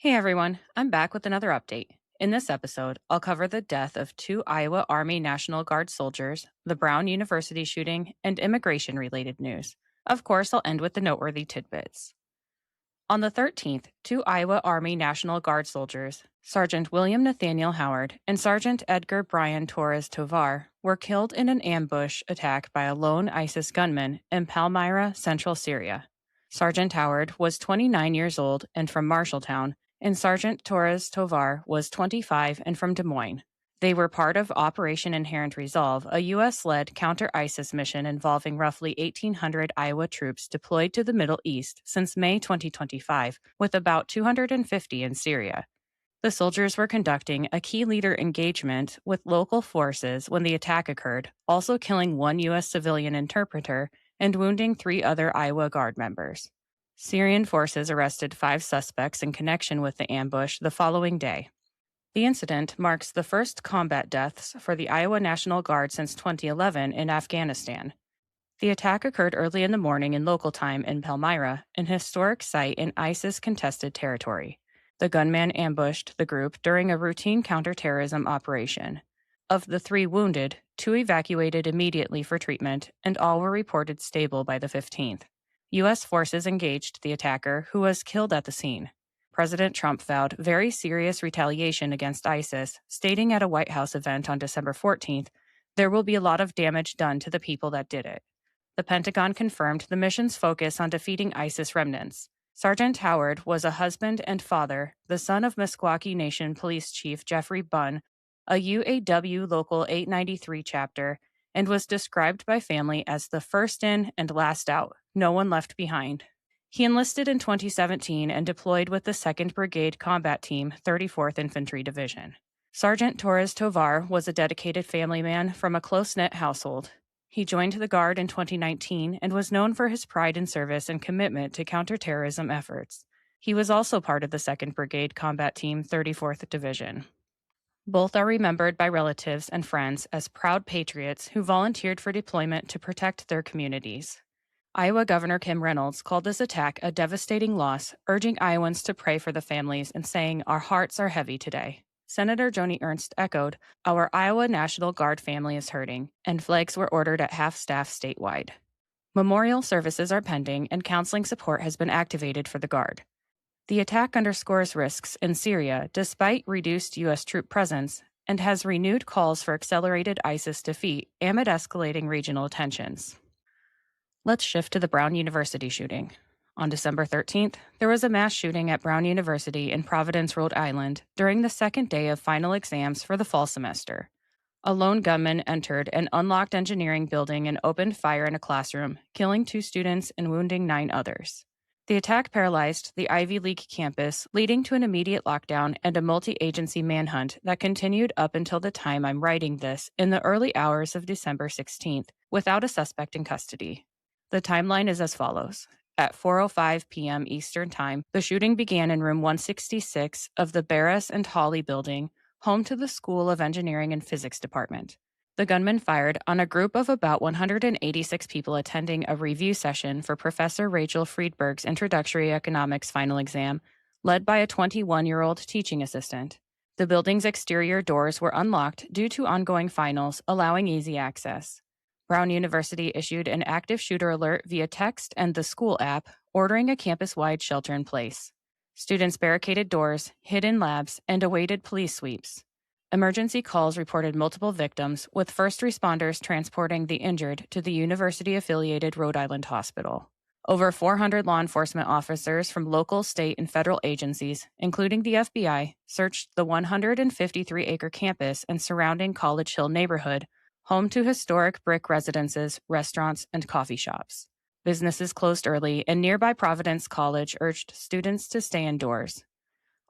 Hey everyone, I'm back with another update. In this episode, I'll cover the death of two Iowa Army National Guard soldiers, the Brown University shooting, and immigration related news. Of course, I'll end with the noteworthy tidbits. On the 13th, two Iowa Army National Guard soldiers, Sergeant William Nathaniel Howard and Sergeant Edgar Brian Torres Tovar, were killed in an ambush attack by a lone ISIS gunman in Palmyra, central Syria. Sergeant Howard was 29 years old and from Marshalltown, and Sergeant Torres Tovar was 25 and from Des Moines. They were part of Operation Inherent Resolve, a U.S.-led counter-ISIS mission involving roughly 1,800 Iowa troops deployed to the Middle East since May 2025, with about 250 in Syria. The soldiers were conducting a key leader engagement with local forces when the attack occurred, also killing one U.S. civilian interpreter and wounding 3 other Iowa Guard members. Syrian forces arrested 5 suspects in connection with the ambush the following day. The incident marks the first combat deaths for the Iowa National Guard since 2011 in Afghanistan. The attack occurred early in the morning in local time in Palmyra, an historic site in ISIS-contested territory. The gunman ambushed the group during a routine counterterrorism operation. Of the 3 wounded, 2 evacuated immediately for treatment, and all were reported stable by the 15th. U.S. forces engaged the attacker, who was killed at the scene. President Trump vowed very serious retaliation against ISIS, stating at a White House event on December 14th, "There will be a lot of damage done to the people that did it." The Pentagon confirmed the mission's focus on defeating ISIS remnants. Sergeant Howard was a husband and father, the son of Meskwaki Nation Police Chief Jeffrey Bunn, a UAW Local 893 chapter, and was described by family as the first in and last out, no one left behind. He enlisted in 2017 and deployed with the 2nd Brigade Combat Team, 34th Infantry Division. Sergeant Torres Tovar was a dedicated family man from a close-knit household. He joined the Guard in 2019 and was known for his pride in service and commitment to counterterrorism efforts. He was also part of the 2nd Brigade Combat Team, 34th Division. Both are remembered by relatives and friends as proud patriots who volunteered for deployment to protect their communities. Iowa Governor Kim Reynolds called this attack a devastating loss, urging Iowans to pray for the families and saying, "Our hearts are heavy today." Senator Joni Ernst echoed, "Our Iowa National Guard family is hurting," and flags were ordered at half-staff statewide. Memorial services are pending and counseling support has been activated for the Guard. The attack underscores risks in Syria despite reduced U.S. troop presence and has renewed calls for accelerated ISIS defeat amid escalating regional tensions. Let's shift to the Brown University shooting. On December 13th, there was a mass shooting at Brown University in Providence, Rhode Island, during the second day of final exams for the fall semester. A lone gunman entered an unlocked engineering building and opened fire in a classroom, killing 2 students and wounding 9 others. The attack paralyzed the Ivy League campus, leading to an immediate lockdown and a multi-agency manhunt that continued up until the time I'm writing this in the early hours of December 16th, without a suspect in custody. The timeline is as follows. At 4:05 p.m. Eastern Time, the shooting began in room 166 of the Barras and Hawley building, home to the School of Engineering and Physics Department. The gunman fired on a group of about 186 people attending a review session for Professor Rachel Friedberg's Introductory Economics final exam, led by a 21-year-old teaching assistant. The building's exterior doors were unlocked due to ongoing finals, allowing easy access. Brown University issued an active shooter alert via text and the school app, ordering a campus-wide shelter-in-place. Students barricaded doors, hid in labs, and awaited police sweeps. Emergency calls reported multiple victims, with first responders transporting the injured to the university-affiliated Rhode Island Hospital. Over 400 law enforcement officers from local, state, and federal agencies, including the FBI, searched the 153-acre campus and surrounding College Hill neighborhood, home to historic brick residences, restaurants, and coffee shops. Businesses closed early, and nearby Providence College urged students to stay indoors.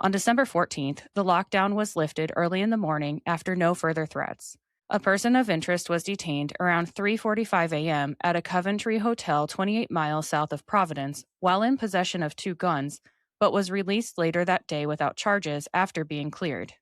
On December 14th, the lockdown was lifted early in the morning after no further threats. A person of interest was detained around 3:45 a.m. at a Coventry hotel 28 miles south of Providence while in possession of 2 guns, but was released later that day without charges after being cleared.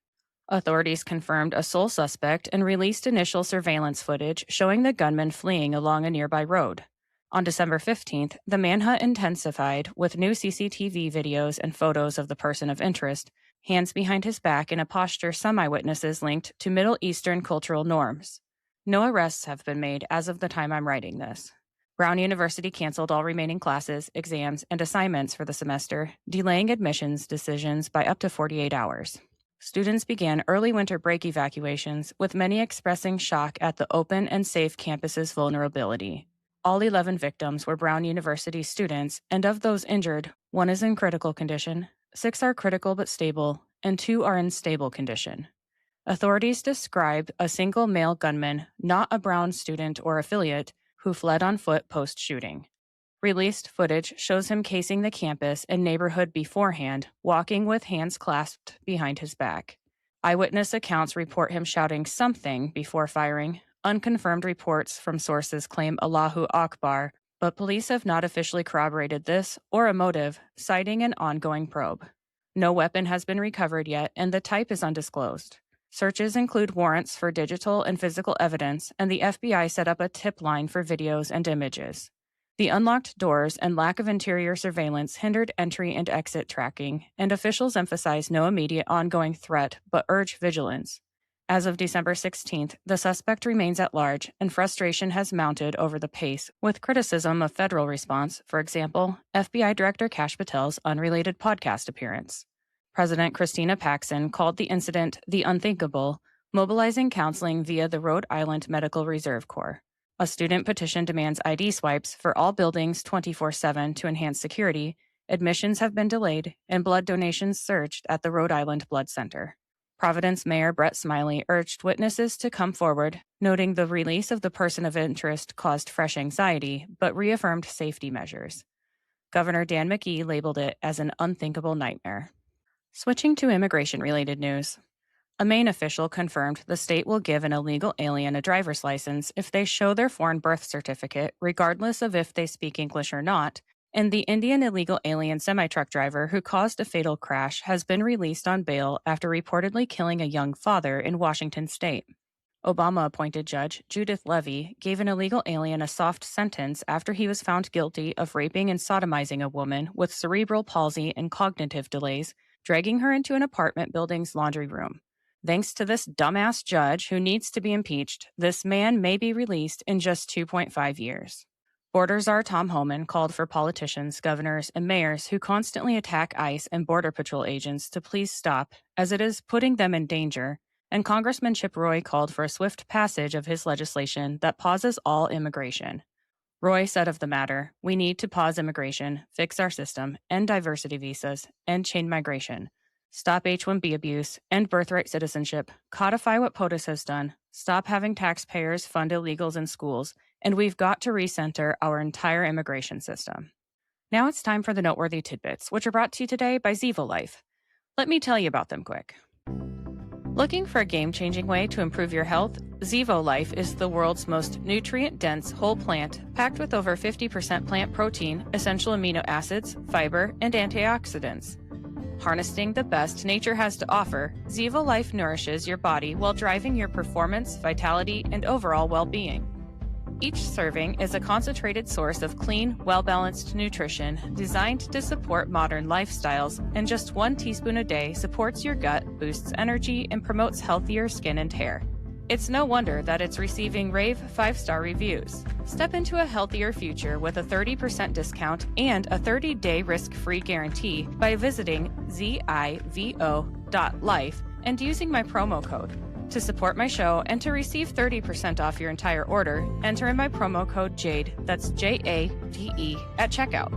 Authorities confirmed a sole suspect and released initial surveillance footage showing the gunman fleeing along a nearby road. On December 15th, the manhunt intensified with new CCTV videos and photos of the person of interest, hands behind his back in a posture some eyewitnesses linked to Middle Eastern cultural norms. No arrests have been made as of the time I'm writing this. Brown University canceled all remaining classes, exams, and assignments for the semester, delaying admissions decisions by up to 48 hours. Students began early winter break evacuations, with many expressing shock at the open and safe campus's vulnerability. All 11 victims were Brown University students, and of those injured, 1 is in critical condition, 6 are critical but stable, and 2 are in stable condition. Authorities described a single male gunman, not a Brown student or affiliate, who fled on foot post-shooting. Released footage shows him casing the campus and neighborhood beforehand, walking with hands clasped behind his back. Eyewitness accounts report him shouting something before firing. Unconfirmed reports from sources claim Allahu Akbar, but police have not officially corroborated this or a motive, citing an ongoing probe. No weapon has been recovered yet, and the type is undisclosed. Searches include warrants for digital and physical evidence, and the FBI set up a tip line for videos and images. The unlocked doors and lack of interior surveillance hindered entry and exit tracking, and officials emphasize no immediate ongoing threat but urge vigilance. As of December 16th, the suspect remains at large, and frustration has mounted over the pace, with criticism of federal response, for example, FBI Director Kash Patel's unrelated podcast appearance. President Christina Paxson called the incident the unthinkable, mobilizing counseling via the Rhode Island Medical Reserve Corps. A student petition demands ID swipes for all buildings 24/7 to enhance security. Admissions have been delayed, and blood donations surged at the Rhode Island Blood Center. Providence Mayor Brett Smiley urged witnesses to come forward, noting the release of the person of interest caused fresh anxiety, but reaffirmed safety measures. Governor Dan McGee labeled it as an unthinkable nightmare. Switching to immigration-related news. A Maine official confirmed the state will give an illegal alien a driver's license if they show their foreign birth certificate, regardless of if they speak English or not, and the Indian illegal alien semi-truck driver who caused a fatal crash has been released on bail after reportedly killing a young father in Washington state. Obama-appointed Judge Judith Levy gave an illegal alien a soft sentence after he was found guilty of raping and sodomizing a woman with cerebral palsy and cognitive delays, dragging her into an apartment building's laundry room. Thanks to this dumbass judge who needs to be impeached, this man may be released in just 2.5 years. Border Czar Tom Homan called for politicians, governors, and mayors who constantly attack ICE and Border Patrol agents to please stop, as it is putting them in danger, and Congressman Chip Roy called for a swift passage of his legislation that pauses all immigration. Roy said of the matter, "We need to pause immigration, fix our system, end diversity visas, end chain migration. Stop H-1B abuse, end birthright citizenship, codify what POTUS has done, stop having taxpayers fund illegals in schools, and we've got to recenter our entire immigration system." Now it's time for the noteworthy tidbits, which are brought to you today by Zevo Life. Let me tell you about them quick. Looking for a game-changing way to improve your health? Zevo Life is the world's most nutrient-dense whole plant, packed with over 50% plant protein, essential amino acids, fiber, and antioxidants. Harnessing the best nature has to offer, Zevo Life nourishes your body while driving your performance, vitality, and overall well-being. Each serving is a concentrated source of clean, well-balanced nutrition designed to support modern lifestyles, and just 1 teaspoon a day supports your gut, boosts energy, and promotes healthier skin and hair. It's no wonder that it's receiving rave 5-star reviews. Step into a healthier future with a 30% discount and a 30-day risk-free guarantee by visiting zivo.life and using my promo code. To support my show and to receive 30% off your entire order, enter in my promo code JADE, that's JADE, at checkout.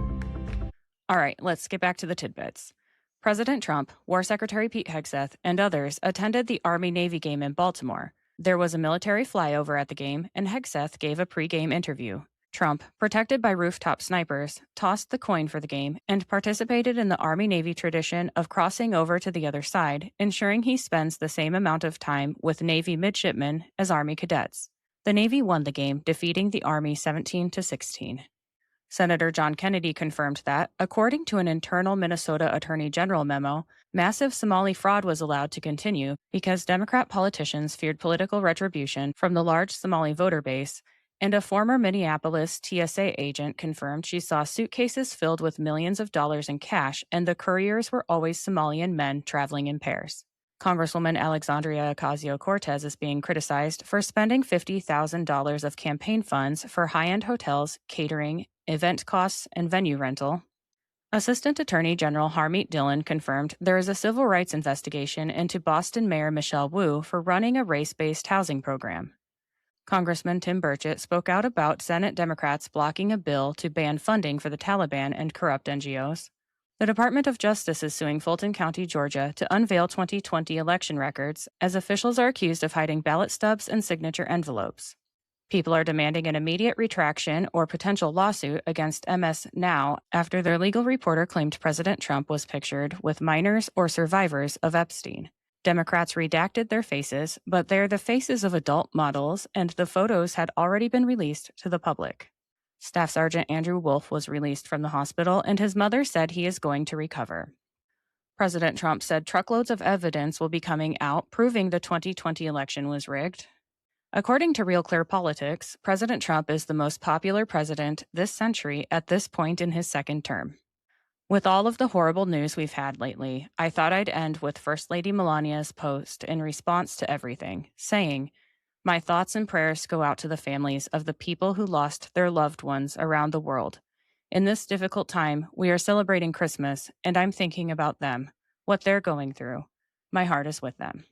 All right, let's get back to the tidbits. President Trump, War Secretary Pete Hegseth, and others attended the Army-Navy game in Baltimore. There was a military flyover at the game, and Hegseth gave a pre-game interview. Trump, protected by rooftop snipers, tossed the coin for the game and participated in the Army-Navy tradition of crossing over to the other side, ensuring he spends the same amount of time with Navy midshipmen as Army cadets. The Navy won the game, defeating the Army 17-16. Senator John Kennedy confirmed that, according to an internal Minnesota Attorney General memo, massive Somali fraud was allowed to continue because Democrat politicians feared political retribution from the large Somali voter base, And a former Minneapolis TSA agent confirmed she saw suitcases filled with millions of dollars in cash, and the couriers were always Somalian men traveling in pairs. Congresswoman Alexandria Ocasio-Cortez is being criticized for spending $50,000 of campaign funds for high-end hotels, catering, event costs, and venue rental. Assistant Attorney General Harmeet Dillon confirmed there is a civil rights investigation into Boston Mayor Michelle Wu for running a race-based housing program. Congressman Tim Burchett spoke out about Senate Democrats blocking a bill to ban funding for the Taliban and corrupt NGOs. The Department of Justice is suing Fulton County, Georgia, to unveil 2020 election records as officials are accused of hiding ballot stubs and signature envelopes. People are demanding an immediate retraction or potential lawsuit against MS Now after their legal reporter claimed President Trump was pictured with minors or survivors of Epstein. Democrats redacted their faces, but they're the faces of adult models, and the photos had already been released to the public. Staff Sergeant Andrew Wolf was released from the hospital, and his mother said he is going to recover. President Trump said truckloads of evidence will be coming out proving the 2020 election was rigged. According to Real Clear Politics, President Trump is the most popular president this century at this point in his second term. With all of the horrible news we've had lately, I thought I'd end with First Lady Melania's post in response to everything, saying, "My thoughts and prayers go out to the families of the people who lost their loved ones around the world. In this difficult time, we are celebrating Christmas, and I'm thinking about them, what they're going through. My heart is with them."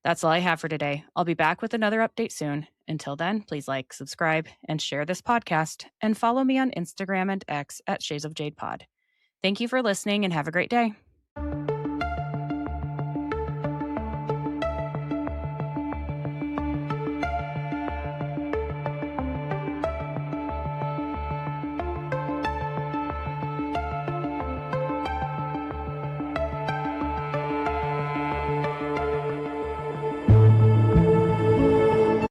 That's all I have for today. I'll be back with another update soon. Until then, please like, subscribe, and share this podcast, and follow me on Instagram and X at Shades of Jade Pod. Thank you for listening and have a great day.